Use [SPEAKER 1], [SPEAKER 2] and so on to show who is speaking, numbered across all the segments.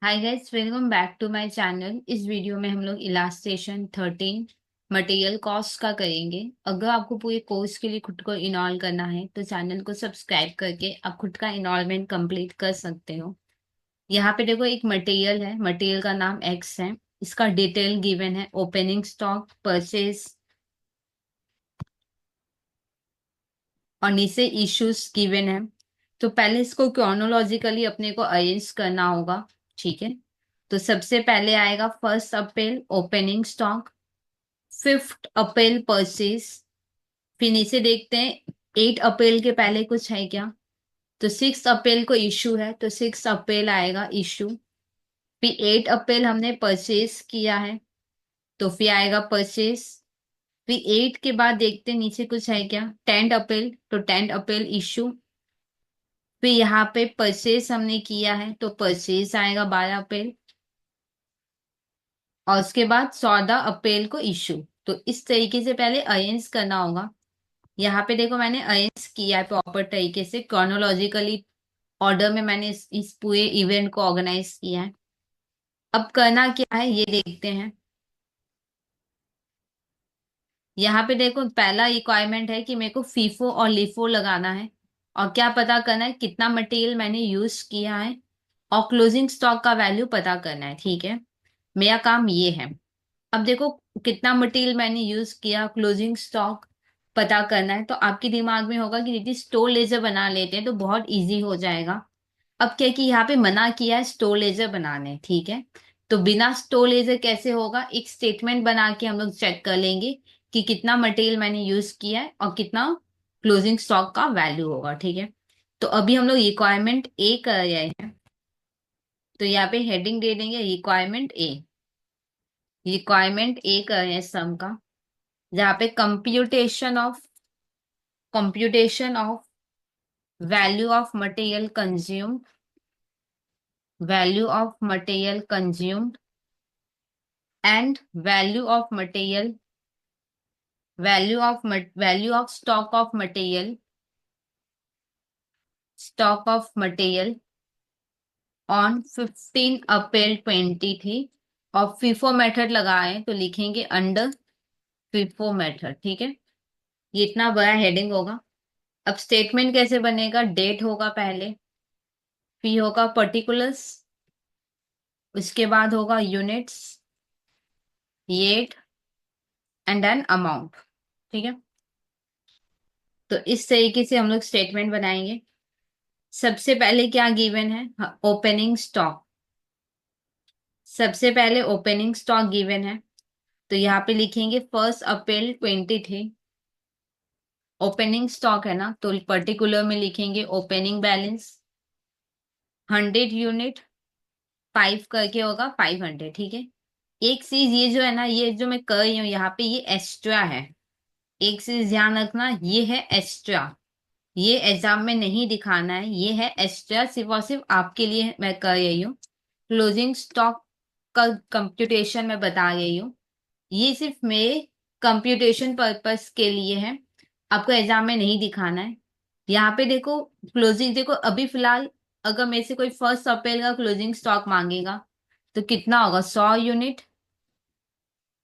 [SPEAKER 1] Hi guys, welcome back to my channel. इस video में हम लोग इलास्ट्रेशन 13 मटेरियल कॉस्ट का करेंगे। अगर आपको पूरे कोर्स के लिए खुद को इनॉल करना है तो चैनल को सब्सक्राइब करके आप खुद का इनॉलमेंट कंप्लीट कर सकते हो। यहाँ पे देखो, एक मटेरियल है, मटेरियल का नाम एक्स है। इसका डिटेल गिवन है, ओपनिंग स्टॉक, परचेज और नीचे इश्यूज गिवन है। तो पहले इसको क्रोनोलॉजिकली अपने को अरेंज करना होगा। ठीक है, तो सबसे पहले आएगा 1 अप्रैल ओपनिंग स्टॉक, 5 अप्रैल परचेज। फिर नीचे देखते हैं 8 अप्रैल के पहले कुछ है क्या। तो 6 अप्रैल को इशू है, तो 6 अप्रैल आएगा इशू। फिर 8 अप्रैल हमने परचेज किया है, तो फिर आएगा परचेज। फिर 8 के बाद देखते हैं नीचे कुछ है क्या, 10 अप्रैल, तो 10 अप्रैल इशू। फिर यहाँ पे परचेज हमने किया है, तो परचेज आएगा 12 अप्रैल। और उसके बाद 14 अप्रैल को इशू। तो इस तरीके से पहले अरेंज करना होगा। यहाँ पे देखो, मैंने अरेंज किया है प्रॉपर तरीके से, क्रोनोलॉजिकली ऑर्डर में मैंने इस पूरे इवेंट को ऑर्गेनाइज किया है। अब करना क्या है ये देखते हैं। यहाँ पे देखो, पहला रिक्वायरमेंट है कि मेरे को फीफो और लिफो लगाना है, और क्या पता करना है, कितना मटेरियल मैंने यूज किया है, और क्लोजिंग स्टॉक का वैल्यू पता करना है। ठीक है, मेरा काम ये है। अब देखो, कितना मटेरियल मैंने यूज किया, क्लोजिंग स्टॉक पता करना है। तो आपके दिमाग में होगा कि दीदी स्टोर लेजर बना लेते हैं तो बहुत इजी हो जाएगा। अब क्या कि यहाँ पे मना किया है स्टोर लेजर बनाने। ठीक है, तो बिना स्टोर लेजर कैसे होगा, एक स्टेटमेंट बना के हम लोग चेक कर लेंगे कि कितना मटेरियल मैंने यूज किया है और कितना क्लोजिंग स्टॉक का वैल्यू होगा। ठीक है, तो अभी हम लोग रिक्वायरमेंट ए कर रहे हैं, तो यहाँ पे हेडिंग दे देंगे रिक्वायरमेंट ए। रिक्वायरमेंट ए कर रहे हैं सम का, जहाँ पे computation of value of material consumed, value of material consumed and value of stock of material on 15 अप्रैल 2023। और फीफो मेथड लगाए तो लिखेंगे अंडर फीफो मेथड। ठीक है, ये इतना बड़ा हेडिंग होगा। अब स्टेटमेंट कैसे बनेगा, डेट होगा पहले, फिर होगा पर्टिकुलर्स, उसके बाद होगा units, rate and then amount. ठीक है, तो इस तरीके से हम लोग स्टेटमेंट बनाएंगे। सबसे पहले क्या गिवन है, ओपनिंग स्टॉक। सबसे पहले ओपनिंग स्टॉक गिवन है, तो यहाँ पे लिखेंगे 1 अप्रैल 2023। ओपनिंग स्टॉक है ना, तो पर्टिकुलर में लिखेंगे ओपनिंग बैलेंस 100 यूनिट, 5 करके होगा 500। ठीक है, एक चीज ये जो है ना, ये जो मैं कर रही हूँ यहाँ पे, ये एक्स्ट्रा है। एक चीज ध्यान रखना, ये है एक्स्ट्रा, ये एग्जाम में नहीं दिखाना है, ये है एक्स्ट्रा, सिर्फ और सिर्फ आपके लिए मैं कर रही हूँ। क्लोजिंग स्टॉक का कंप्यूटेशन मैं बता रही हूँ, ये सिर्फ मेरे कंप्यूटेशन पर्पस के लिए है, आपको एग्जाम में नहीं दिखाना है। यहाँ पे देखो, क्लोजिंग देखो, अभी फिलहाल अगर मेरे से कोई 1 अप्रैल का क्लोजिंग स्टॉक मांगेगा तो कितना होगा, 100 यूनिट।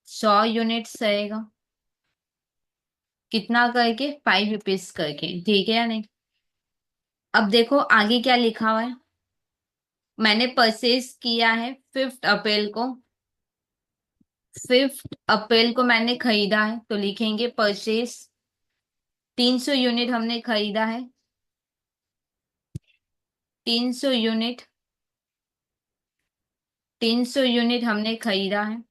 [SPEAKER 1] 100 यूनिट्स रहेगा, कितना करके, 5 रुपीज करके। ठीक है या नहीं। अब देखो आगे क्या लिखा हुआ है, मैंने परचेज किया है 5 अप्रैल को। 5 अप्रैल को मैंने खरीदा है, तो लिखेंगे परचेज। 300 यूनिट हमने खरीदा है, 300 यूनिट, 300 यूनिट हमने खरीदा है,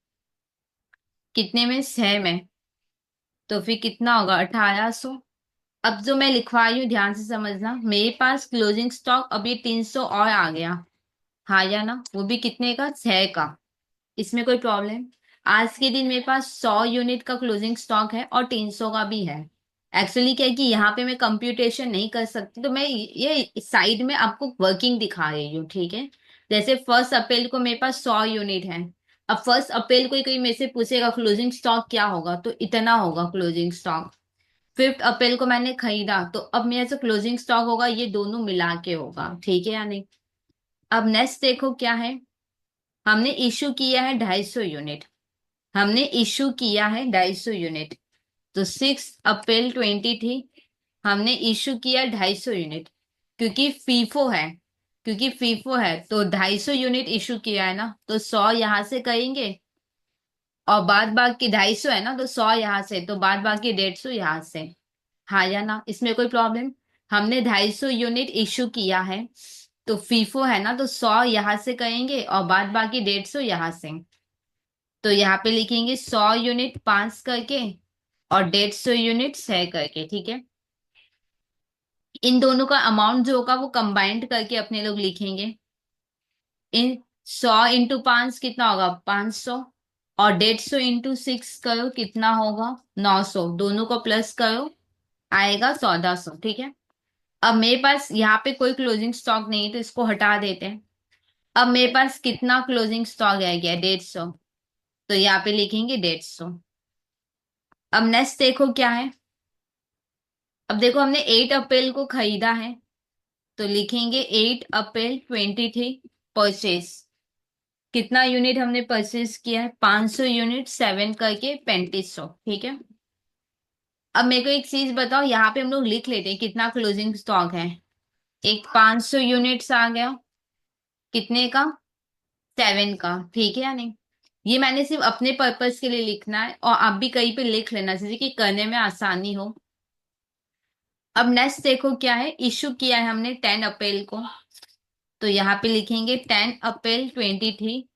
[SPEAKER 1] कितने में, 6 में। तो फिर कितना होगा, 1800। अब जो मैं लिखवाई हूँ ध्यान से समझना, मेरे पास क्लोजिंग स्टॉक अभी 300 और आ गया। हाँ या ना, वो भी कितने का, 6 का। इसमें कोई प्रॉब्लम, आज के दिन मेरे पास 100 यूनिट का क्लोजिंग स्टॉक है और 300 का भी है। एक्चुअली क्या है कि यहाँ पे मैं कंप्यूटेशन नहीं कर सकती, तो मैं ये साइड में आपको वर्किंग दिखा रही हूँ। ठीक है, जैसे 1 अप्रैल को मेरे पास 100 यूनिट है। अब 1 अप्रैल को ही कोई मेरे से पूछेगा क्लोजिंग स्टॉक क्या होगा, तो इतना होगा क्लोजिंग स्टॉक। 5 अप्रैल को मैंने खरीदा, तो अब मेरा जो क्लोजिंग स्टॉक होगा ये दोनों मिला के होगा। ठीक है या नहीं। अब नेक्स्ट देखो क्या है, हमने इशू किया है 250 यूनिट, हमने इशू किया है 250 यूनिट। तो 6 अप्रैल 20 थी, हमने इशू किया 250 यूनिट। क्योंकि फीफो है, क्योंकि फीफो है तो 250 यूनिट इशू किया है ना, तो 100 यहां से करेंगे, और बाद बाकी 250 है ना, तो 100 यहाँ से, तो बाद बाकी 150 यहाँ से। हाँ या ना, इसमें कोई प्रॉब्लम? हमने 250 यूनिट इशू किया है, तो फीफो है ना, तो 100 यहाँ से करेंगे और बाद बाकी 150 यहाँ से। तो यहाँ पे लिखेंगे 100 यूनिट 5 करके और 150 यूनिट 6 करके, ठीक है। इन दोनों का अमाउंट जो होगा वो कंबाइंड करके अपने लोग लिखेंगे। इन 100 × 5 कितना होगा? 500। और 150 × 6 करो कितना होगा? 900। दोनों को प्लस करो, आएगा 1400, ठीक है। अब मेरे पास यहाँ पे कोई क्लोजिंग स्टॉक नहीं है, तो इसको हटा देते हैं। अब मेरे पास कितना क्लोजिंग स्टॉक रह गया? 150। तो यहाँ पे लिखेंगे 150। अब नेक्स्ट देखो क्या है। अब देखो हमने 8 अप्रैल को खरीदा है, तो लिखेंगे 8 अप्रैल 20 थी परचेस। कितना यूनिट हमने परचेस किया है? 500 यूनिट 7 करके 3500, ठीक है। अब मेरे को एक चीज बताओ, यहाँ पे हम लोग लिख लेते हैं कितना क्लोजिंग स्टॉक है। एक 500 यूनिट्स आ गया, कितने का? 7 का, ठीक है या नहीं? ये मैंने सिर्फ अपने पर्पस के लिए लिखना है, और आप भी कहीं पे लिख लेना चाहिए कि करने में आसानी हो। अब नेक्स्ट देखो क्या है, इशू किया है हमने 10 अप्रैल को, तो यहाँ पे लिखेंगे 10 अप्रैल 20 थी,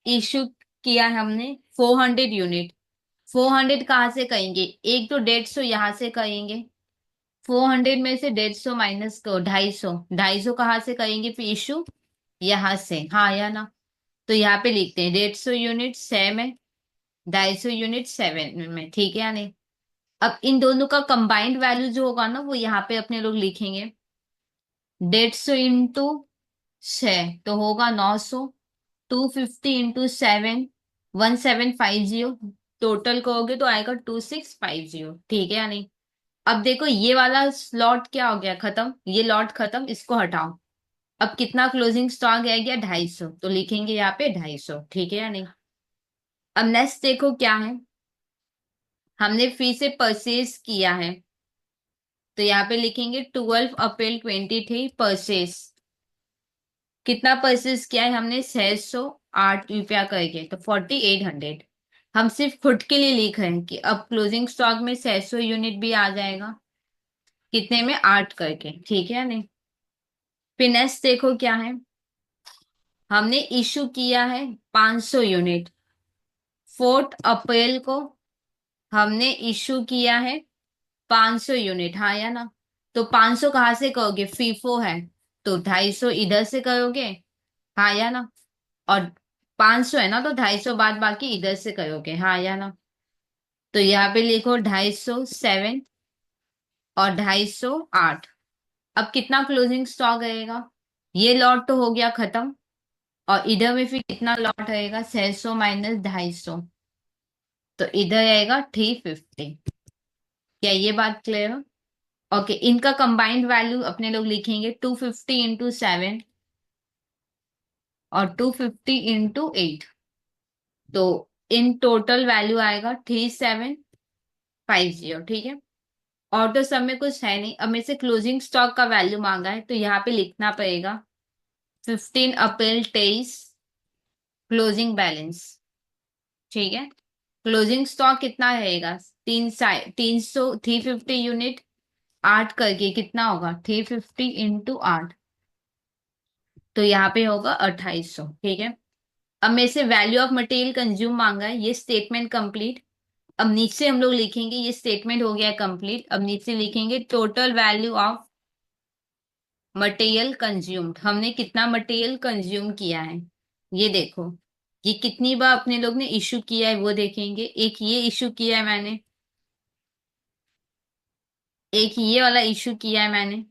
[SPEAKER 1] इशू किया है हमने 400 यूनिट। 400 कहाँ से कहेंगे? एक तो 150 यहाँ से कहेंगे, 400 में से 150 माइनस करो, 250। 250 कहाँ से कहेंगे फिर इशू? यहाँ से, हाँ या ना? तो यहाँ पे लिखते हैं 150 यूनिट 6 में, 250 यूनिट 7 में, ठीक है या नहीं? अब इन दोनों का कंबाइंड वैल्यू जो होगा ना, वो यहाँ पे अपने लोग लिखेंगे। 150 × 6 तो होगा 900। 250 × 7 1750। टोटल करोगे तो आएगा 2650, ठीक है या नहीं? अब देखो ये वाला स्लॉट क्या हो गया? खत्म, ये लॉट खत्म, इसको हटाओ। अब कितना क्लोजिंग स्टॉक रह गया? 250, तो लिखेंगे यहाँ पे 250, ठीक है या नहीं? अब नेक्स्ट देखो क्या है, हमने फिर से परचेज किया है, तो यहाँ पे लिखेंगे 12 अप्रैल 20 थी परचेज। कितना परचेज किया है हमने? 608 रुपया करके, तो 4800। हम सिर्फ खुद के लिए लिख रहे हैं कि अब क्लोजिंग स्टॉक में 600 यूनिट भी आ जाएगा, कितने में? 8 करके, ठीक है या नहीं? फिर नेक्स्ट देखो क्या है, हमने इशू किया है 500 यूनिट 4 अप्रैल को, हमने इशू किया है 500 यूनिट, हाँ या ना? तो 500 कहाँ से करोगे? फीफो है, तो 250 इधर से करोगे, हाँ या ना? और 500 है ना, तो 250 बाद बाकी इधर से करोगे, हाँ या ना? तो यहाँ पे लिखो 250 7 और 250 8। अब कितना क्लोजिंग स्टॉक रहेगा? ये लॉट तो हो गया खत्म, और इधर में फिर कितना लॉट रहेगा? 600 माइनस 250, तो इधर आएगा 350। क्या ये बात क्लियर है? ओके, इनका कंबाइंड वैल्यू अपने लोग लिखेंगे 250 × 7 और 250 × 8। तो इन टोटल वैल्यू आएगा 3750, ठीक है। और तो सब में कुछ है नहीं, अब मेरे से क्लोजिंग स्टॉक का वैल्यू मांगा है, तो यहाँ पे लिखना पड़ेगा 15 अप्रैल 23 क्लोजिंग बैलेंस, ठीक है। क्लोजिंग स्टॉक कितना रहेगा? 350 यूनिट 8 करके कितना होगा? 350 × 8, तो यहाँ पे होगा 2800, ठीक है। अब मेरे से वैल्यू ऑफ मटेरियल कंज्यूम मांगा है, ये स्टेटमेंट कंप्लीट। अब नीचे हम लोग लिखेंगे, ये स्टेटमेंट हो गया कंप्लीट, अब नीचे लिखेंगे total value of material consumed. हमने कितना मटेरियल कंज्यूम किया है, ये देखो। ये कितनी बार अपने लोग ने इशू किया है वो देखेंगे। एक ये इशू किया है मैंने, एक ये वाला इशू किया है मैंने,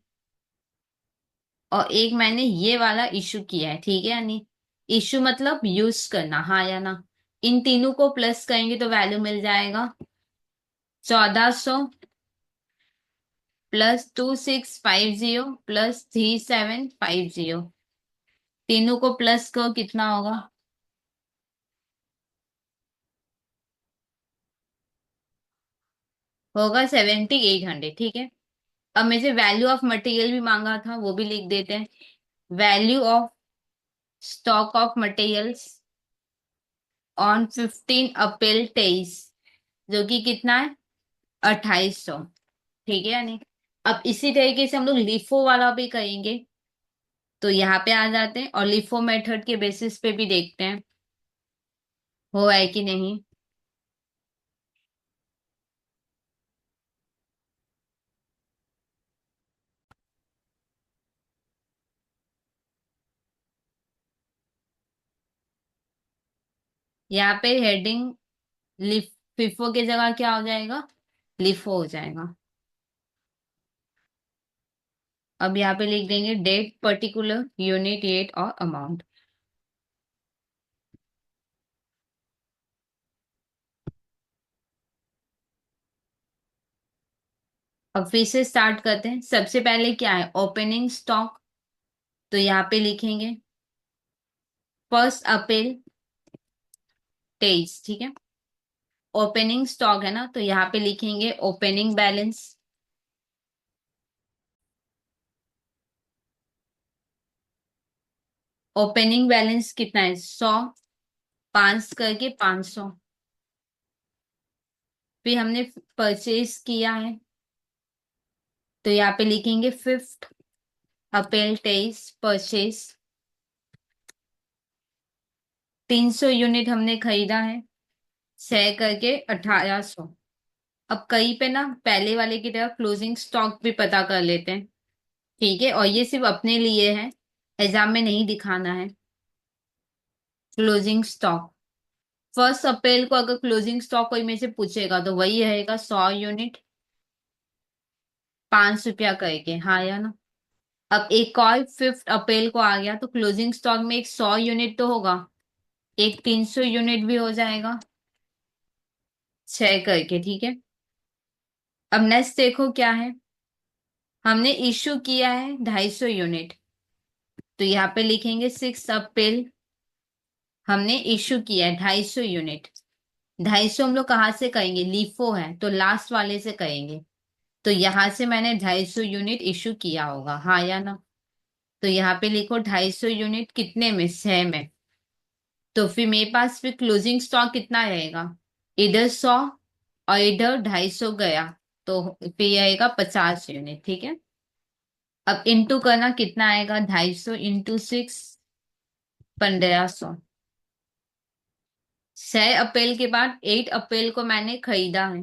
[SPEAKER 1] और एक मैंने ये वाला इशू किया है, ठीक है या नहीं? इशू मतलब यूज करना, हाँ या ना? इन तीनों को प्लस करेंगे तो वैल्यू मिल जाएगा 1400 प्लस 2650 प्लस 3750। तीनों को प्लस करो कितना होगा? होगा 7800, ठीक है। अब मुझे वैल्यू ऑफ मटेरियल भी मांगा था, वो भी लिख देते हैं। Value of stock of materials on 15 April 23, जो कि कितना है, 2800, ठीक है या नहीं। अब इसी तरीके से हम लोग लिफो वाला भी करेंगे। तो यहाँ पे आ जाते हैं और लिफो मेथड के बेसिस पे भी देखते हैं हो है कि नहीं। यहाँ पे हेडिंग लिफ फिफो की जगह क्या हो जाएगा, लिफो हो जाएगा। अब यहाँ पे लिख देंगे डेट, पर्टिकुलर, यूनिट, रेट और अमाउंट। अब फिर से स्टार्ट करते हैं। सबसे पहले क्या है, ओपनिंग स्टॉक। तो यहाँ पे लिखेंगे 1 अप्रैल 23, ठीक है। ओपनिंग स्टॉक है ना, तो यहाँ पे लिखेंगे ओपनिंग बैलेंस। ओपनिंग बैलेंस कितना है, 100, 5 करके 500। फिर हमने परचेज किया है, तो यहाँ पे लिखेंगे 5 अप्रैल 23 परचेज। 300 यूनिट हमने खरीदा है, 6 करके 1800। अब कहीं पे ना पहले वाले की तरह क्लोजिंग स्टॉक भी पता कर लेते हैं, ठीक है। और ये सिर्फ अपने लिए है, एग्जाम में नहीं दिखाना है। क्लोजिंग स्टॉक 1 अप्रैल को अगर क्लोजिंग स्टॉक कोई में से पूछेगा तो वही रहेगा 100 यूनिट, 5 रुपया करके, हाँ या ना। अब एक और 5 अप्रैल को आ गया, तो क्लोजिंग स्टॉक में एक 100 यूनिट तो होगा, एक 300 यूनिट भी हो जाएगा, 6 करके, ठीक है। अब नेक्स्ट देखो क्या है, हमने इश्यू किया है 250 यूनिट। तो यहाँ पे लिखेंगे 6 अप्रैल हमने इश्यू किया है 250 यूनिट। 250 हम लोग कहाँ से करेंगे, लीफो है तो लास्ट वाले से करेंगे। तो यहाँ से मैंने 250 यूनिट इश्यू किया होगा, हाँ या ना। तो यहाँ पे लिखो 250 यूनिट कितने में, 6 में। तो फिर मेरे पास फिर क्लोजिंग स्टॉक कितना रहेगा, इधर 100 और इधर 250 गया, तो फिर आएगा 50 यूनिट, ठीक है। अब इंटू करना, कितना आएगा, 250 इंटू 6, 1500। 6 अप्रैल के बाद 8 अप्रैल को मैंने खरीदा है,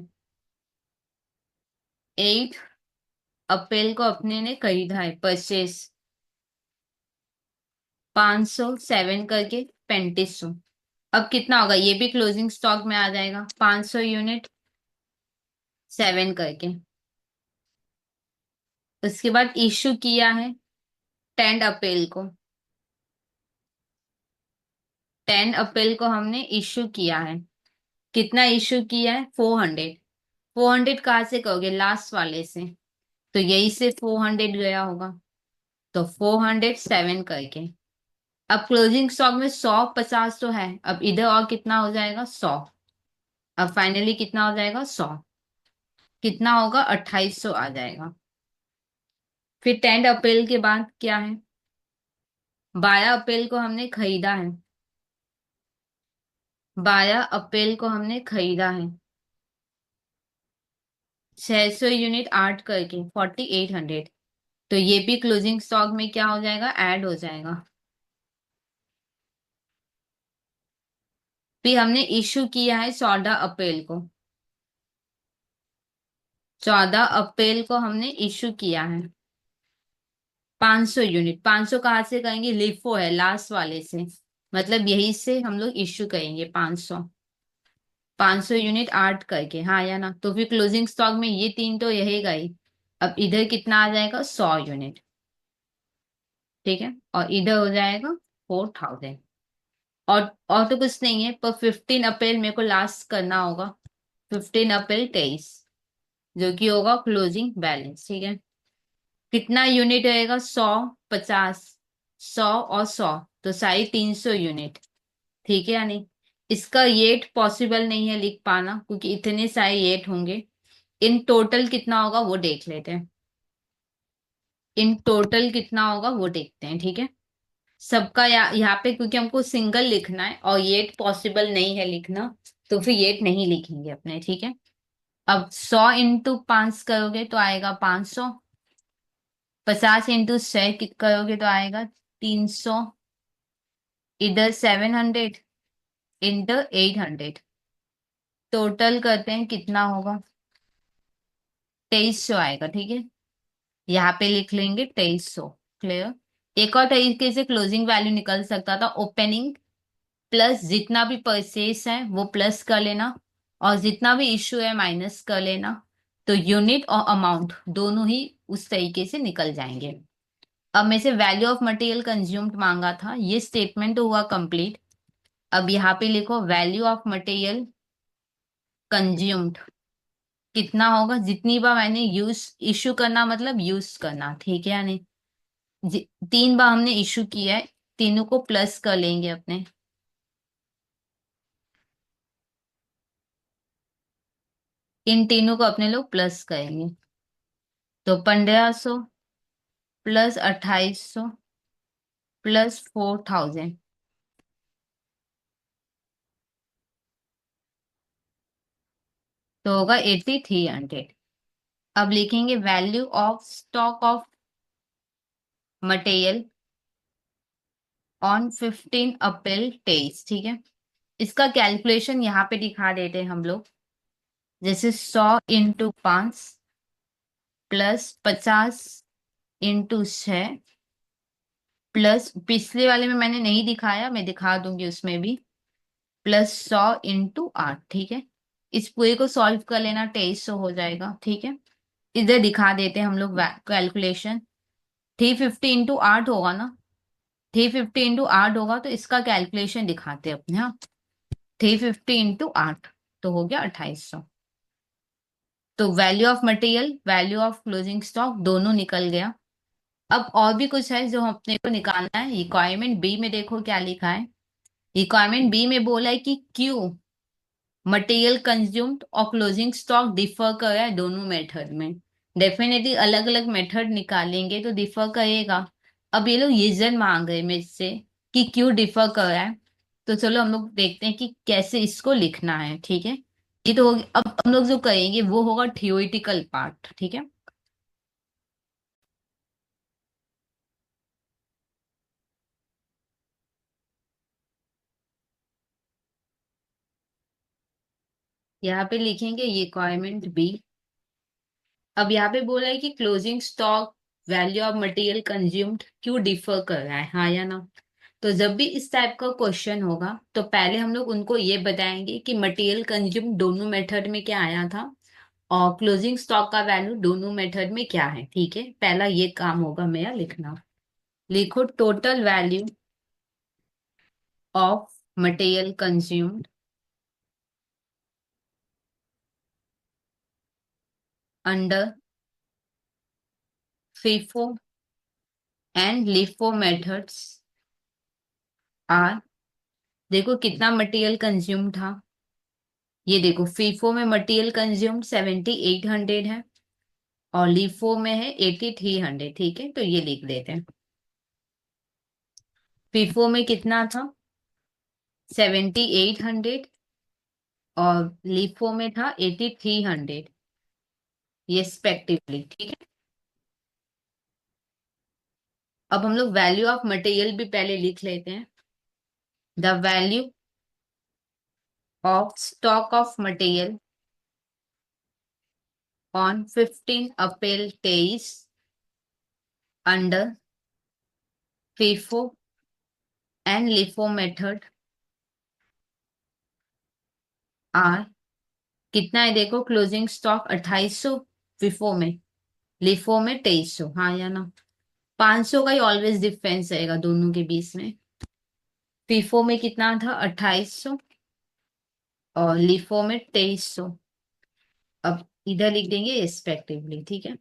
[SPEAKER 1] 8 अप्रैल को अपने ने खरीदा है, परचेस 500, 7 करके 3500। अब कितना होगा, ये भी क्लोजिंग स्टॉक में आ जाएगा, 500 यूनिट, 7 करके। उसके बाद इश्यू किया है 10 अप्रैल को, 10 अप्रैल को हमने इश्यू किया है। कितना इश्यू किया है, 400। 400 कहाँ से कहोगे, लास्ट वाले से, तो यही से 400 गया होगा, तो 407 करके। अब क्लोजिंग स्टॉक में 100, 50 तो है, अब इधर और कितना हो जाएगा, 100। अब फाइनली कितना हो जाएगा, 100, कितना होगा, 2800 आ जाएगा। फिर 10 अप्रैल के बाद क्या है, 12 अप्रैल को हमने खरीदा है, 12 अप्रैल को हमने खरीदा है 600 यूनिट, 8 करके 4800। तो ये भी क्लोजिंग स्टॉक में क्या हो जाएगा, ऐड हो जाएगा। फिर हमने इश्यू किया है 14 अप्रैल को, 14 अप्रैल को हमने इश्यू किया है 500 यूनिट। 500 कहाँ से करेंगे, लिफो है लास्ट वाले से, मतलब यही से हम लोग इश्यू करेंगे 500। 500 यूनिट, 8 करके, हाँ या ना। तो फिर क्लोजिंग स्टॉक में ये तीन तो रहेगा ही। अब इधर कितना आ जाएगा, 100 यूनिट, ठीक है। और इधर हो जाएगा 4000। और तो कुछ नहीं है, पर 15 अप्रैल मेरे को लास्ट करना होगा, 15 अप्रैल 23, जो कि होगा क्लोजिंग बैलेंस, ठीक है। कितना यूनिट रहेगा, 100, 50, 100 और 100, तो 350 यूनिट, ठीक है या नहीं। इसका येट पॉसिबल नहीं है लिख पाना, क्योंकि इतने सारे येट होंगे। इन टोटल कितना होगा वो देख लेते हैं। इन टोटल कितना होगा वो देखते हैं, ठीक है। सबका यहाँ पे क्योंकि हमको सिंगल लिखना है और ये पॉसिबल नहीं है लिखना, तो फिर ये नहीं लिखेंगे अपने, ठीक है। अब 100 इंटू 5 करोगे तो आएगा 500। 50 इंटू 6 करोगे तो आएगा 300। इधर 700 इंटू 800। टोटल करते हैं कितना होगा, 2300 आएगा, ठीक है। यहाँ पे लिख लेंगे 2300। क्लियर। एक और तरीके से क्लोजिंग वैल्यू निकल सकता था, ओपनिंग प्लस जितना भी परचेस है वो प्लस कर लेना, और जितना भी इशू है माइनस कर लेना। तो यूनिट और अमाउंट दोनों ही उस तरीके से निकल जाएंगे। अब में से वैल्यू ऑफ मटेरियल कंज्यूम्ड मांगा था, ये स्टेटमेंट तो हुआ कंप्लीट। अब यहाँ पे लिखो वैल्यू ऑफ मटेरियल कंज्यूम्ड कितना होगा, जितनी बार मैंने यूज, इशू करना मतलब यूज करना, ठीक है या नहीं। 3 बार हमने इशू किया है, तीनों को प्लस कर लेंगे अपने। इन तीनों को अपने लोग प्लस करेंगे। तो 1500 प्लस 2800 प्लस 4000, तो होगा 8300। अब लिखेंगे value of stock of material on 15 April 23, ठीक है। इसका कैलकुलेशन यहाँ पे दिखा देते हैं हम लोग। जैसे 100 इंटू 5 प्लस 50 इंटू 6 प्लस पिछले वाले में मैंने नहीं दिखाया, मैं दिखा दूंगी उसमें भी, प्लस 100 इंटू 8, ठीक है। इस पूरे को सॉल्व कर लेना, 2300 हो जाएगा, ठीक है। इधर दिखा देते हैं हम लोग कैलकुलेशन। 350 इंटू 8 होगा ना, 350 इंटू 8 होगा, तो इसका कैलकुलेशन दिखाते हैं अपने। हाँ, 350 इंटू 8 तो हो गया 2800। तो value of material, value of closing stock दोनों निकल गया। अब और भी कुछ है जो अपने को निकालना है। रिक्वायरमेंट बी में देखो क्या लिखा है। रिक्वायरमेंट बी में बोला है कि क्यों मटेरियल कंज्यूम्ड और क्लोजिंग स्टॉक डिफर कर रहा है दोनों मेथड में। डेफिनेटली अलग अलग मेथड निकालेंगे तो डिफर करेगा। अब ये लोग रीजन मांग रहे हैं मेरे से कि क्यों डिफर कर रहा है। तो चलो हम लोग देखते हैं कि कैसे इसको लिखना है, ठीक है। ये तो अब हम लोग जो करेंगे वो होगा थियोरिटिकल पार्ट, ठीक है। यहाँ पे लिखेंगे रिक्वायरमेंट बी। अब यहाँ पे बोला है कि closing stock value of material consumed क्यों डिफर कर रहा है, हाँ या ना। तो जब भी इस टाइप का क्वेश्चन होगा तो पहले हम लोग उनको ये बताएंगे कि मटेरियल कंज्यूम दोनों मेथड में क्या आया था, और क्लोजिंग स्टॉक का वैल्यू दोनों मेथड में क्या है, ठीक है। पहला ये काम होगा मेरा लिखना। लिखो total value of material consumed under FIFO and LIFO methods are. देखो कितना मटेरियल कंज्यूम था, ये देखो फीफो में मटेरियल कंज्यूम 7800 है, और लीफो में है 8300, ठीक है। तो ये लिख देते हैं। फीफो में कितना था, 7800, और लीफो में था 8300, ये रिस्पेक्टिवली, ठीक है। अब हम लोग वैल्यू ऑफ मटेरियल भी पहले लिख लेते हैं। The value of stock of material on 15 April 23 under FIFO and LIFO method are. कितना है देखो, क्लोजिंग स्टॉक 2800 फिफो में, लिफो में 2300, हाँ या ना। 500 का ही ऑलवेज डिफरेंस रहेगा दोनों के बीच में। फिफो में कितना था, 2800, और लिफो में 2300। अब इधर लिख देंगे रिस्पेक्टिवली, ठीक है।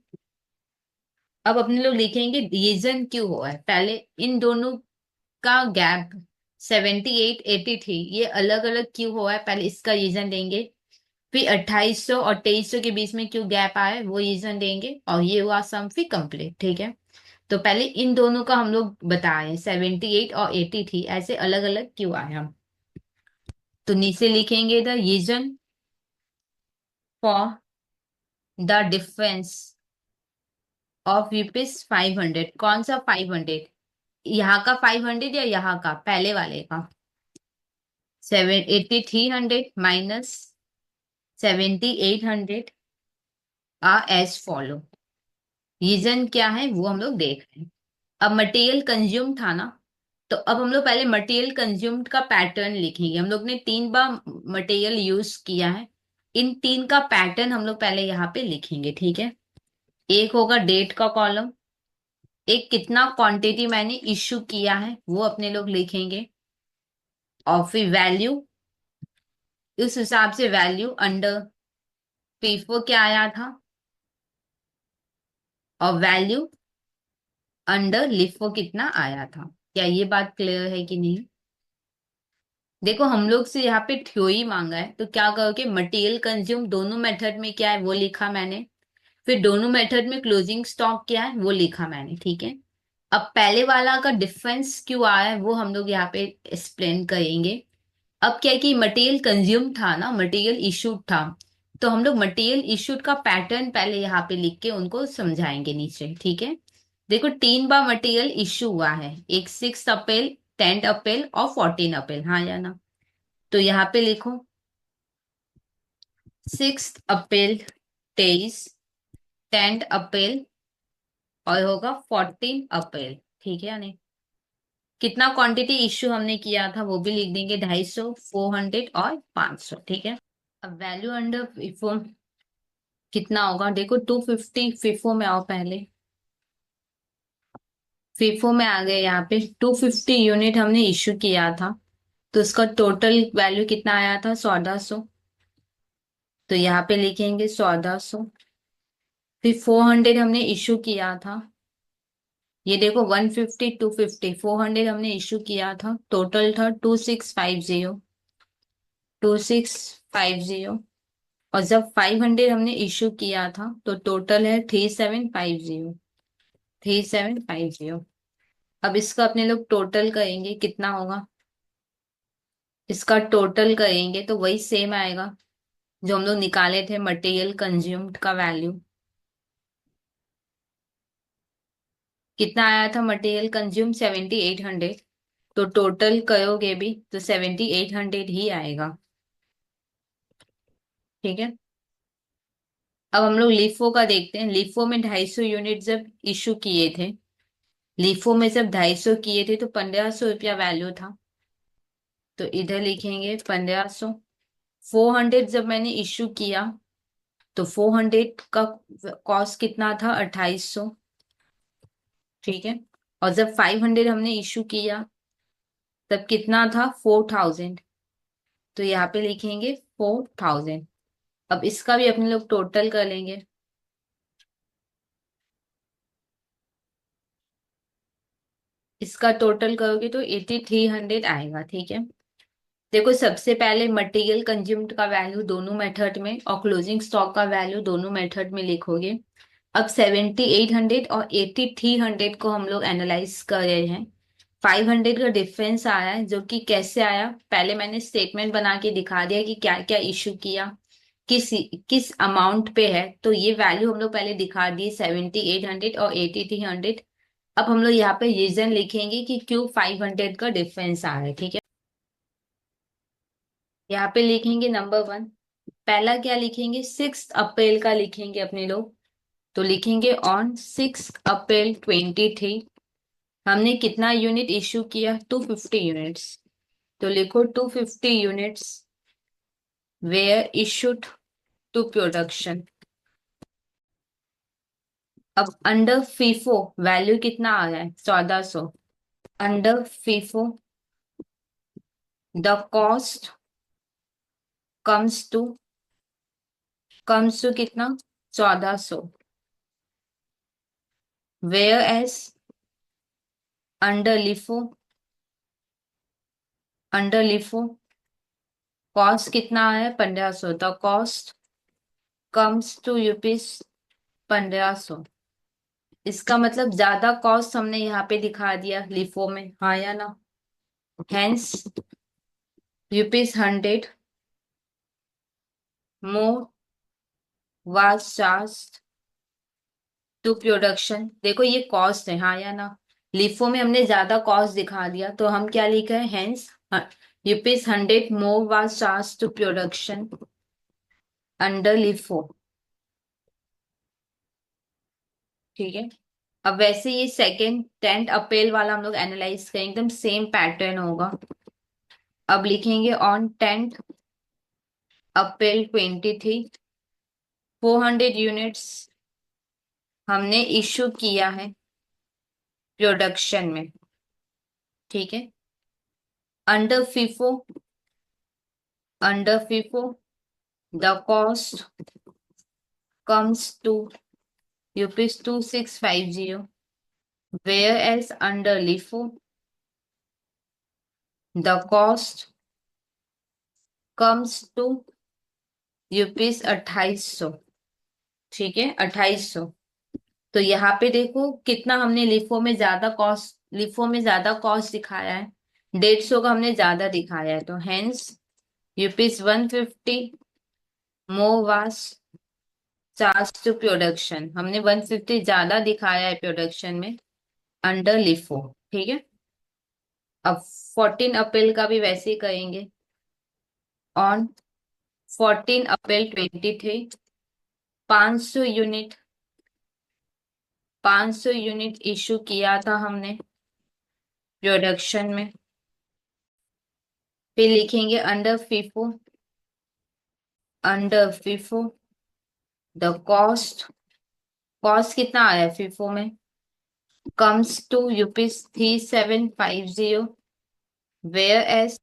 [SPEAKER 1] अब अपने लोग लिखेंगे रीजन क्यों हुआ है। पहले इन दोनों का गैप 78 83 ये अलग अलग क्यों हुआ है, पहले इसका रीजन देंगे। फिर 2800 और 2300 के बीच में क्यों गैप आया वो रीजन देंगे, और ये हुआ सम फिर कंप्लीट। ठीक है, तो पहले इन दोनों का हम लोग बताए 78 और 83 ऐसे अलग अलग क्यों आए हम। तो नीचे लिखेंगे the reason for the difference of rupees 500। कौन सा 500, यहाँ का 500 या यहाँ का पहले वाले का। 8300 minus 7800 are as follow. Reason क्या है वो हम लोग देख रहे हैं। अब मटेरियल कंज्यूम था ना, तो अब हम लोग पहले मटेरियल कंज्यूम्ड का पैटर्न लिखेंगे। हम लोग ने 3 बार मटेरियल यूज किया है, इन 3 का पैटर्न हम लोग पहले यहाँ पे लिखेंगे। ठीक है, एक होगा डेट का कॉलम, एक कितना क्वांटिटी मैंने इश्यू किया है वो अपने लोग लिखेंगे, और फिर वैल्यू, उस हिसाब से वैल्यू अंडर फीफो क्या आया था, और वैल्यू अंडर लिफो कितना आया था। क्या ये बात क्लियर है कि नहीं। देखो हम लोग से यहाँ पे थ्योरी मांगा है, तो क्या करोगे, मटेरियल कंज्यूम दोनों मेथड में क्या है वो लिखा मैंने, फिर दोनों मेथड में क्लोजिंग स्टॉक क्या है वो लिखा मैंने। ठीक है, अब पहले वाला का डिफरेंस क्यों आया है वो हम लोग यहाँ पे एक्सप्लेन करेंगे। अब क्या है कि मटेरियल कंज्यूम था ना, मटेरियल इशूड था, तो हम लोग मटेरियल इशूड का पैटर्न पहले यहाँ पे लिख के उनको समझाएंगे नीचे। ठीक है, देखो 3 बार मटेरियल इशू हुआ है, एक 6 अप्रैल, 10 अप्रैल और 14 अप्रैल, हाँ या ना। तो यहाँ पे लिखो 6 अप्रैल 23, 10 अप्रैल और होगा 14 अप्रैल। ठीक है या नहीं। कितना क्वांटिटी इश्यू हमने किया था वो भी लिख देंगे, 250, 400 और 500। ठीक है, अब वैल्यू अंडर फिफो कितना होगा, देखो 250, फिफो में आओ पहले, फिफो में आ गए। यहाँ पे 250 यूनिट हमने इश्यू किया था, तो उसका टोटल वैल्यू कितना आया था, 1400। तो यहाँ पे लिखेंगे 1400। फिर 400 हमने इश्यू किया था, ये देखो 150, 250, 400 हमने इश्यू किया था, टोटल था 2650, 2650। और जब 500 हमने इश्यू किया था तो टोटल है 3750, 3750। अब इसका अपने लोग टोटल करेंगे कितना होगा, इसका टोटल करेंगे तो वही सेम आएगा जो हम लोग निकाले थे मटेरियल कंज्यूम्ड का वैल्यू। कितना आया था मटेरियल कंज्यूम, 7800, तो टोटल करोगे भी तो 7800 ही आएगा। ठीक है, अब हम लोग लिफो का देखते हैं। लिफो में 250 यूनिट जब इशू किए थे, लिफो में जब 250 किए थे तो 1500 रुपया वैल्यू था, तो इधर लिखेंगे 1500। 400 जब मैंने इशू किया तो 400 का कॉस्ट कितना था, 2800। ठीक है, और जब 500 हमने इशू किया तब कितना था, 4000, तो यहाँ पे लिखेंगे 4000। अब इसका भी अपने लोग टोटल कर लेंगे, इसका टोटल करोगे तो 8300 आएगा। ठीक है, देखो सबसे पहले मटेरियल कंज्यूम्ड का वैल्यू दोनों मेथड में और क्लोजिंग स्टॉक का वैल्यू दोनों मेथड में लिखोगे। अब 7800 और 8300 को हम लोग एनालाइज कर रहे हैं। 500 का डिफरेंस आया है, जो कि कैसे आया, पहले मैंने स्टेटमेंट बना के दिखा दिया कि क्या क्या इशू किया, किस किस अमाउंट पे है, तो ये वैल्यू हम लोग पहले दिखा दिए 7800 और 8300। अब हम लोग यहाँ पे रीजन लिखेंगे कि क्यों 500 का डिफरेंस आ रहा है। ठीक है, यहाँ पे लिखेंगे नंबर 1, पहला क्या लिखेंगे, 6 अप्रैल का लिखेंगे अपने लोग। तो लिखेंगे ऑन 6 अप्रैल 23 हमने कितना यूनिट इश्यू किया, 250 यूनिट्स। तो लिखो 250 units were issued to production. अब अंडर फीफो वैल्यू कितना आ रहा है, 1400। Under FIFO the cost comes to, कितना, 1400। Whereas under LIFO, under LIFO cost कितना है 1500, the cost comes to rupees 1500। इसका मतलब ज्यादा कॉस्ट हमने यहाँ पे दिखा दिया लिफो में, हाँ या ना। Hence ₹100 more was charge to production. देखो ये कॉस्ट है, हाँ या ना। लिफो में हमने ज्यादा कॉस्ट दिखा दिया, तो हम क्या लिख रहे हैं, hence ₹100 more was charge to production under LIFO. ठीक है। अब वैसे ये सेकेंड 10 अप्रैल वाला हम लोग एनालाइज करेंगे, एकदम सेम पैटर्न होगा। अब लिखेंगे ऑन 10 अप्रैल 23 400 यूनिट्स हमने इशू किया है प्रोडक्शन में। ठीक है। Under FIFO, under FIFO the cost comes to ₹2650, whereas under LIFO the cost comes to ₹2800। ठीक है, 2800। तो यहाँ पे देखो कितना हमने लिफो में ज्यादा कॉस्ट, लिफो में ज्यादा कॉस्ट दिखाया है, 150 का हमने ज्यादा दिखाया है, तो hence ₹150 more was charge to production. हमने 150 ज्यादा दिखाया है प्रोडक्शन में अंडर लिफो। ठीक है। अब 14 अप्रैल का भी वैसे ही करेंगे। On 14 April 23 500 unit, 500 unit issue किया था हमने प्रोडक्शन में। फिर लिखेंगे under FIFO, under FIFO the cost, cost कितना आया है फीफो में, comes to ₹3750, whereas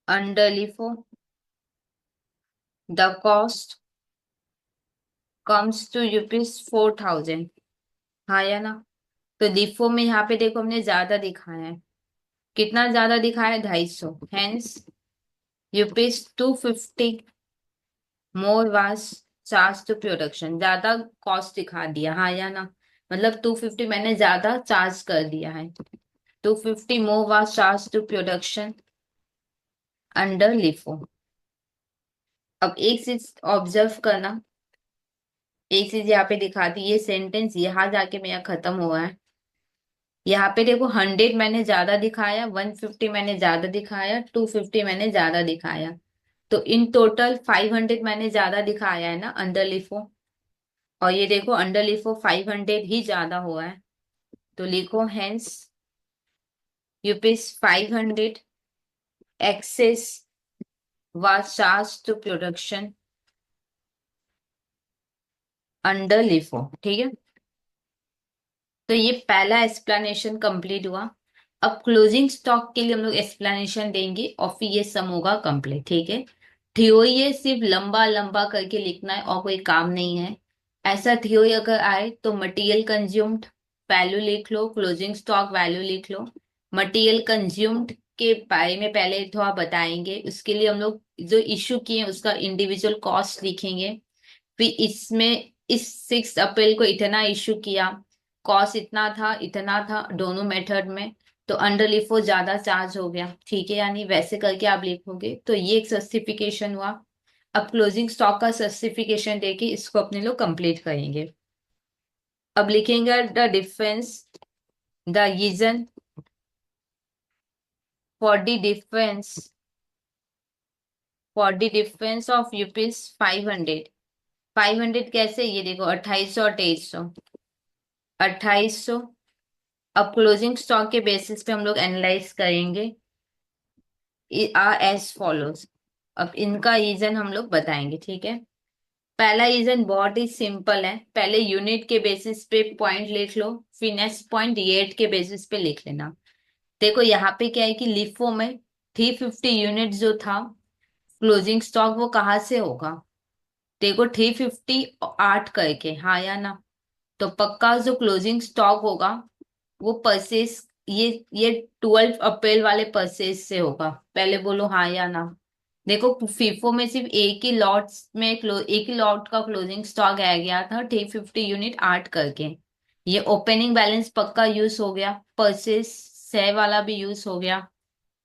[SPEAKER 1] under LIFO the cost comes to ₹4000। हाँ या ना। तो लिफो में यहाँ पे देखो हमने ज्यादा दिखाया है, कितना ज्यादा दिखाया है, 250। Hence ₹250 more was charge to production, ज्यादा कॉस्ट दिखा दिया, हाँ या ना। मतलब 250 मैंने ज्यादा चार्ज कर दिया है, 250 more was charge to production under LIFO. अब एक चीज ऑब्जर्व करना, एक चीज यहाँ पे दिखा दी, ये सेंटेंस यहाँ जाके मेरा खत्म हुआ है। यहाँ पे देखो 100 मैंने ज्यादा दिखाया, 150 मैंने ज्यादा दिखाया, 250 मैंने ज्यादा दिखाया, तो इन टोटल 500 मैंने ज्यादा दिखाया है ना अंडर लिफो। और ये देखो अंडर लिफो 500 ही ज्यादा हुआ है, तो लिखो hence ₹500 excess was charged to production under LIFO. ठीक है। तो ये पहला एक्सप्लेनेशन कंप्लीट हुआ। अब क्लोजिंग स्टॉक के लिए हम लोग एक्सप्लेनेशन देंगे और फिर ये सम होगा कंप्लीट। ठीक है। थ्योरी ये सिर्फ लंबा लंबा करके लिखना है और कोई काम नहीं है। ऐसा थ्योरी अगर आए तो मटेरियल कंज्यूम्ड वैल्यू लिख लो, क्लोजिंग स्टॉक वैल्यू लिख लो। मटेरियल कंज्यूम्ड के बारे में पहले थोड़ा बताएंगे, उसके लिए हम लोग जो इश्यू किए उसका इंडिविजुअल कॉस्ट लिखेंगे। फिर इसमें इस 6 अप्रैल को इतना इशू किया, कॉस्ट इतना था दोनों मेथड में, तो अंडर लिफो ज्यादा चार्ज हो गया। ठीक है, यानी वैसे करके आप लिखोगे तो ये एक जस्टिफिकेशन हुआ। अब क्लोजिंग स्टॉक का जस्टिफिकेशन देके इसको अपने लोग कंप्लीट करेंगे। अब लिखेंगे the difference, the reason for the difference, for the difference of ₹500। 500 कैसे, ये देखो 2800 और 2300, 2800। अब क्लोजिंग स्टॉक के बेसिस पे हम लोग एनालाइज करेंगे आर एज फॉलोज। अब इनका रीजन हम लोग बताएंगे। ठीक है। पहला रीजन बहुत ही सिंपल है, पहले यूनिट के बेसिस पे पॉइंट लिख लो, फिर नेक्स्ट पॉइंट रेट के बेसिस पे लिख लेना। देखो यहाँ पे क्या है कि लिफो में 350 यूनिट जो था क्लोजिंग स्टॉक, वो कहाँ से होगा, देखो 350 8 करके, हाँ या ना। तो पक्का जो क्लोजिंग स्टॉक होगा वो परचेस ये 12 अप्रैल वाले परचेज से होगा। पहले बोलो हाँ या ना। देखो फीफो में सिर्फ एक ही लॉट का क्लोजिंग स्टॉक आ गया था 350 यूनिट आर्ट करके। ये ओपनिंग बैलेंस पक्का यूज हो गया, परचेज 6 वाला भी यूज हो गया,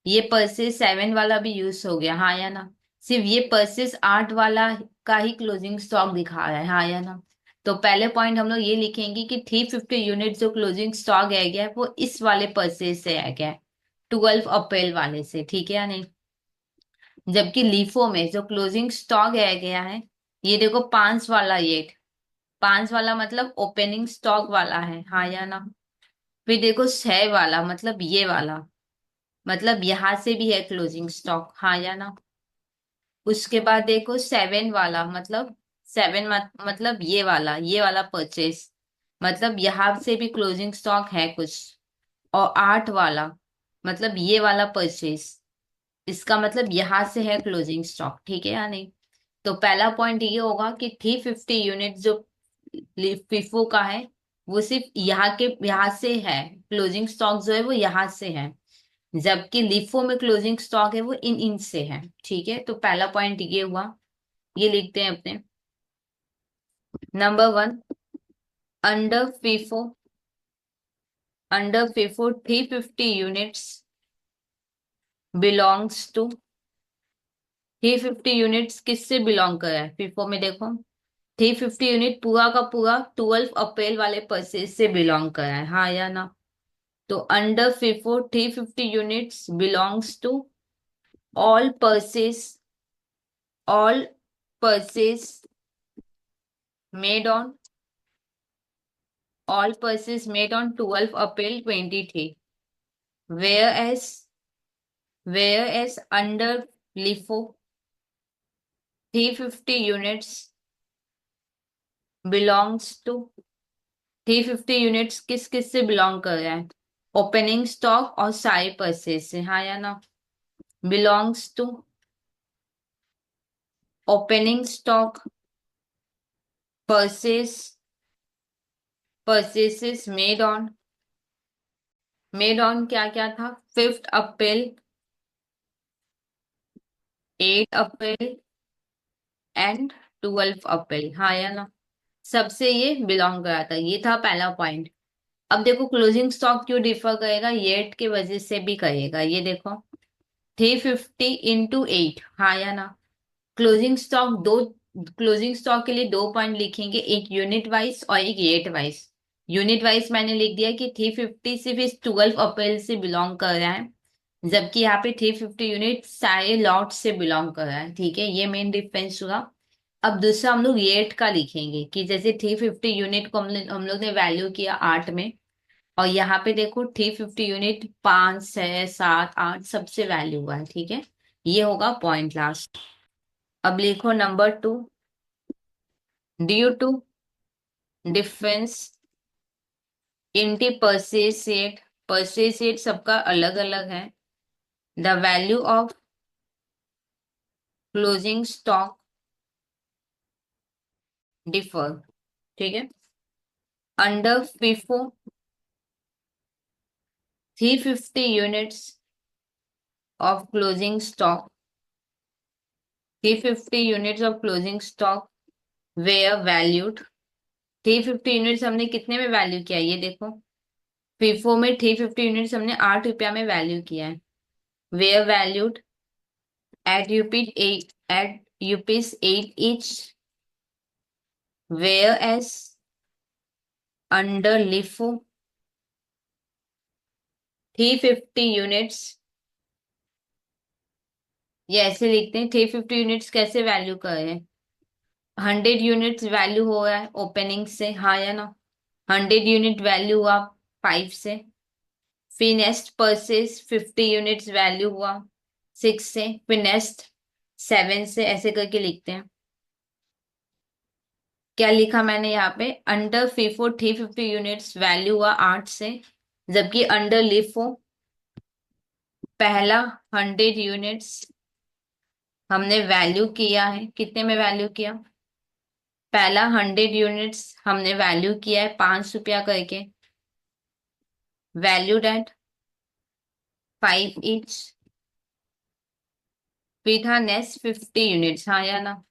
[SPEAKER 1] ये परचेज 7 वाला भी यूज हो गया, हाँ या ना। सिर्फ ये परचेज 8 वाला का ही क्लोजिंग स्टॉक दिखा रहा है, हाँ या ना। तो पहले पॉइंट हम लोग ये लिखेंगे कि 350 यूनिट जो क्लोजिंग स्टॉक आ गया है वो इस वाले परचेज से आ गया है, 12 अप्रैल वाले से, ठीक है या नहीं। जबकि लीफो में जो क्लोजिंग स्टॉक आ गया है, ये देखो 5 वाला, ये 5 वाला मतलब ओपनिंग स्टॉक वाला है, हाँ या ना। फिर देखो 6 वाला मतलब ये वाला, मतलब यहां से भी है क्लोजिंग स्टॉक, हाँ या ना। उसके बाद देखो 7 वाला मतलब 7 मतलब ये वाला परचेस, मतलब यहां से भी क्लोजिंग स्टॉक है कुछ। और 8 वाला मतलब ये वाला परचेस, इसका मतलब यहां से है क्लोजिंग स्टॉक, ठीक है या नहीं। तो पहला पॉइंट ये होगा कि 350 यूनिट जो फिफो का है वो सिर्फ यहाँ से है, क्लोजिंग स्टॉक जो है वो यहाँ से है। जबकि लिफो में क्लोजिंग स्टॉक है वो इन इन से है, ठीक है। तो पहला पॉइंट ये हुआ, ये लिखते हैं अपने। Number 1, under FIFO, under FIFO 350 units belongs to, 350 units किससे बिलोंग कर रहा है फीफो में, देखो 350 यूनिट पूरा का पूरा 12 अप्रैल वाले परचेज से बिलोंग कर रहा है, हाँ या ना। तो under FIFO 350 units belongs to all purchase, all purchase made on, all purchases made on 12 April 23, whereas whereas under LIFO 350 units belongs to, 350 units किस किस से बिलोंग कर रहा है, ओपनिंग स्टॉक और सारे परचेज से, हाँ या ना। Belongs to opening stock, purchase, purchases made on क्या क्या था, 5 अप्रैल, 8 अप्रैल एंड 12 अप्रैल, हाँ या ना। सबसे ये बिलोंग करा था, ये था पहला पॉइंट। अब देखो क्लोजिंग स्टॉक क्यों डिफर करेगा, येट के वजह से भी करेगा, ये देखो 350 × 8, हाँ या ना। क्लोजिंग स्टॉक दो, क्लोजिंग स्टॉक के लिए 2 पॉइंट लिखेंगे, एक यूनिट वाइज और एक येट वाइज। यूनिट वाइज मैंने लिख दिया कि 350 सिर्फ इस 12 अप्रैल से बिलोंग कर रहा है, जबकि यहाँ पे 350 यूनिट सारे लॉट से बिलोंग कर रहा है, ठीक है, ये मेन डिफरेंस हुआ। अब दूसरा हम लोग येट का लिखेंगे कि जैसे 350 यूनिट को हम लोग ने वैल्यू किया 8 में, और यहाँ पे देखो 350 यूनिट 5, 6, 7, 8 सबसे वैल्यू हुआ है, ठीक है। ये होगा पॉइंट लास्ट। अब लिखो number 2, due to difference in the purchase, purchase सबका अलग अलग है, the value of closing stock differ, ठीक है। Under FIFO 350 units of closing stock, 350 units of closing stock were valued, 350 units हमने कितने में वैल्यू किया है, ये देखो FIFO में 350 यूनिट्स हमने 8 रुपया में वैल्यू किया है, were valued at rupees 8 each, whereas under LIFO 350 units, ये ऐसे लिखते हैं 350 यूनिट्स कैसे वैल्यू करें, 100 यूनिट्स वैल्यू हो रहा है ओपनिंग से, हाँ या ना। 100 यूनिट वैल्यू हुआ 5 से, फिर नेक्स्ट परचेज 50 यूनिट्स वैल्यू हुआ 6 से, फिर नेक्स्ट 7 से, ऐसे करके लिखते हैं। क्या लिखा मैंने यहाँ पे, अंडर FIFO 350 यूनिट्स वैल्यू हुआ 8 से, जबकि अंडर लिफो पहला 100 यूनिट्स हमने वैल्यू किया है, कितने में वैल्यू किया, पहला 100 यूनिट्स हमने वैल्यू किया है 5 रुपया करके, वैल्यू डेट 5 each। फिर था नेक्स्ट 50 यूनिट्स, हाँ या ना?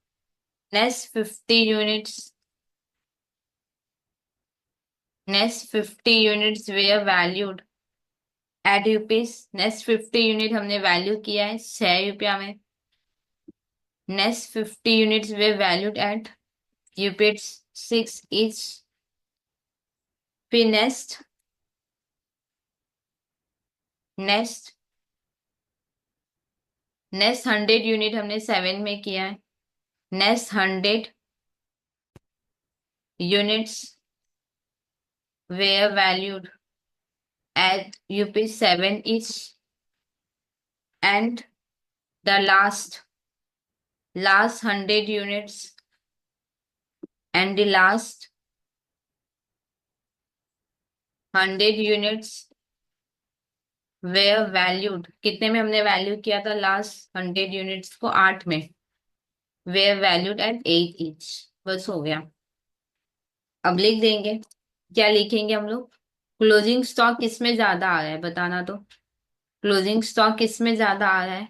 [SPEAKER 1] Next 50 units, next 50 units were valued at rupees. Next 50 unit हमने वैल्यू किया है 6 रुपया में। Next 50 units were valued at rupees 6 each। फिर नेक्स्ट नेक्स्ट नेक्स्ट 100 यूनिट हमने 7 में किया है। Next 100 units were valued at UP 7 each, and the last 100 units, and the last 100 units were valued। कितने में हमने वैल्यू किया था लास्ट 100 यूनिट्स को? 8 में। were valued at 8 each। बस हो गया। अब लिख देंगे, क्या लिखेंगे हम लोग? क्लोजिंग स्टॉक किसमें ज्यादा आ रहा है बताना तो। क्लोजिंग स्टॉक किसमें ज्यादा आ रहा है?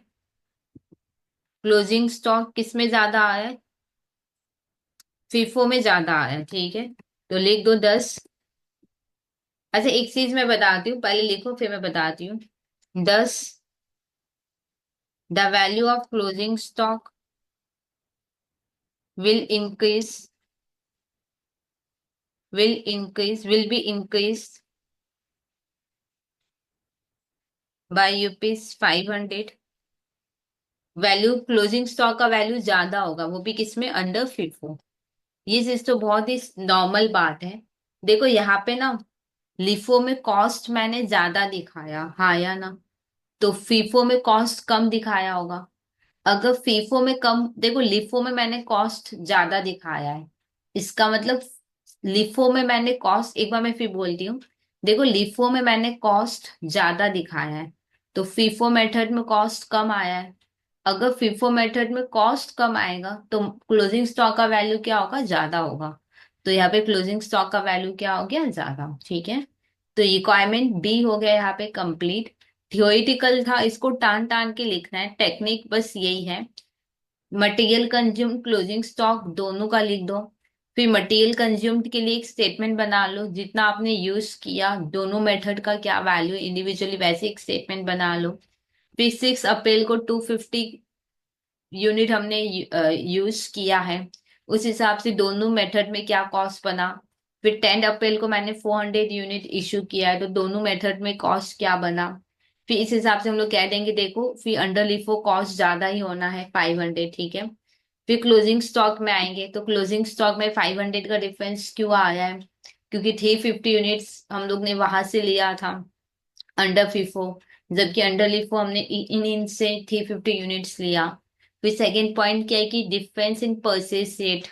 [SPEAKER 1] क्लोजिंग स्टॉक किसमें ज्यादा आ रहा है? फीफो में ज्यादा आ रहा है, ठीक है। तो लिख दो 10। अच्छा, एक चीज मैं बताती हूँ, पहले लिखो फिर मैं बताती हूँ। 10, the value of closing stock will increase, will be increase by यूपीज 500। Value, closing stock का वैल्यू ज्यादा होगा, वो भी किसमें? Under FIFO. ये चीज तो बहुत ही नॉर्मल बात है। देखो यहाँ पे ना, लिफो में कॉस्ट मैंने ज्यादा दिखाया, हाँ या ना? तो फीफो में कॉस्ट कम दिखाया होगा। अगर फीफो में कम, देखो लिफो में मैंने कॉस्ट ज्यादा दिखाया है, इसका मतलब लिफो में मैंने कॉस्ट, एक बार मैं फिर बोलती हूँ। देखो लिफो में मैंने कॉस्ट ज्यादा दिखाया है, तो फीफो मेथड में कॉस्ट कम आया है। अगर फीफो मेथड में कॉस्ट कम आएगा तो क्लोजिंग स्टॉक का वैल्यू क्या होगा? ज्यादा होगा। तो यहाँ पे क्लोजिंग स्टॉक का वैल्यू क्या हो गया? ज्यादा, ठीक है। तो रिक्वायरमेंट बी हो गया यहाँ पे कंप्लीट। थियोरिटिकल था, इसको टान टान के लिखना है, टेक्निक बस यही है। मटेरियल कंज्यूम, क्लोजिंग स्टॉक दोनों का लिख दो। फिर मटेरियल कंज्यूम्ड के लिए एक स्टेटमेंट बना लो, जितना आपने यूज किया दोनों मेथड का क्या वैल्यू इंडिविजुअली, वैसे एक स्टेटमेंट बना लो। फिर 6 अप्रैल को 250 यूनिट हमने यूज किया है, उस हिसाब से दोनों मेथड में क्या कॉस्ट बना। फिर 10 अप्रैल को मैंने 400 यूनिट इशू किया है, तो दोनों मेथड में कॉस्ट क्या बना। फिर इस हिसाब से हम लोग कह देंगे, देखो फिर अंडर लिफो कॉस्ट ज्यादा ही होना है 500, ठीक है। फिर क्लोजिंग स्टॉक में आएंगे, तो क्लोजिंग स्टॉक में 500 का डिफरेंस क्यों आया है? क्योंकि 350 यूनिट्स हम लोग ने वहां से लिया था अंडर फीफो, जबकि अंडर लिफो हमने इन इन से 350 यूनिट्स लिया। फिर सेकेंड पॉइंट क्या है कि डिफरेंस इन परचेज रेट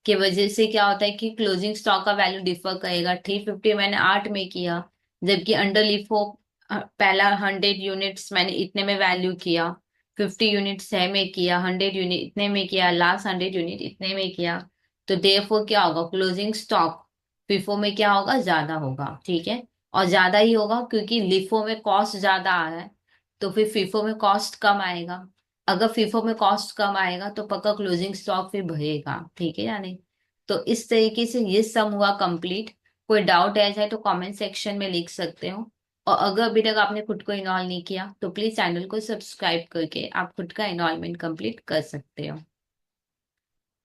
[SPEAKER 1] की वजह से क्या होता है कि क्लोजिंग स्टॉक का वैल्यू डिफर करेगा। 350 मैंने 8 में किया, जबकि अंडर लिफो पहला 100 यूनिट्स मैंने इतने में वैल्यू किया, 50 यूनिट 6 में किया, 100 यूनिट इतने में किया, लास्ट 100 यूनिट इतने में किया। तो देयरफॉर क्या होगा? क्लोजिंग स्टॉक फिफो में क्या होगा? ज्यादा होगा, ठीक है। और ज्यादा ही होगा क्योंकि लिफो में कॉस्ट ज्यादा आ रहा है, तो फिर फिफो में कॉस्ट कम आएगा। अगर फीफो में कॉस्ट कम आएगा तो पक्का क्लोजिंग स्टॉक फिर बढ़ेगा, ठीक है या नहीं? तो इस तरीके से ये सम हुआ कंप्लीट। कोई डाउट है जाए तो कमेंट सेक्शन में लिख सकते हो। और अगर अभी तक आपने खुद को इनरोल नहीं किया तो प्लीज चैनल को सब्सक्राइब करके आप खुद का इनरोलमेंट कंप्लीट कर सकते हो।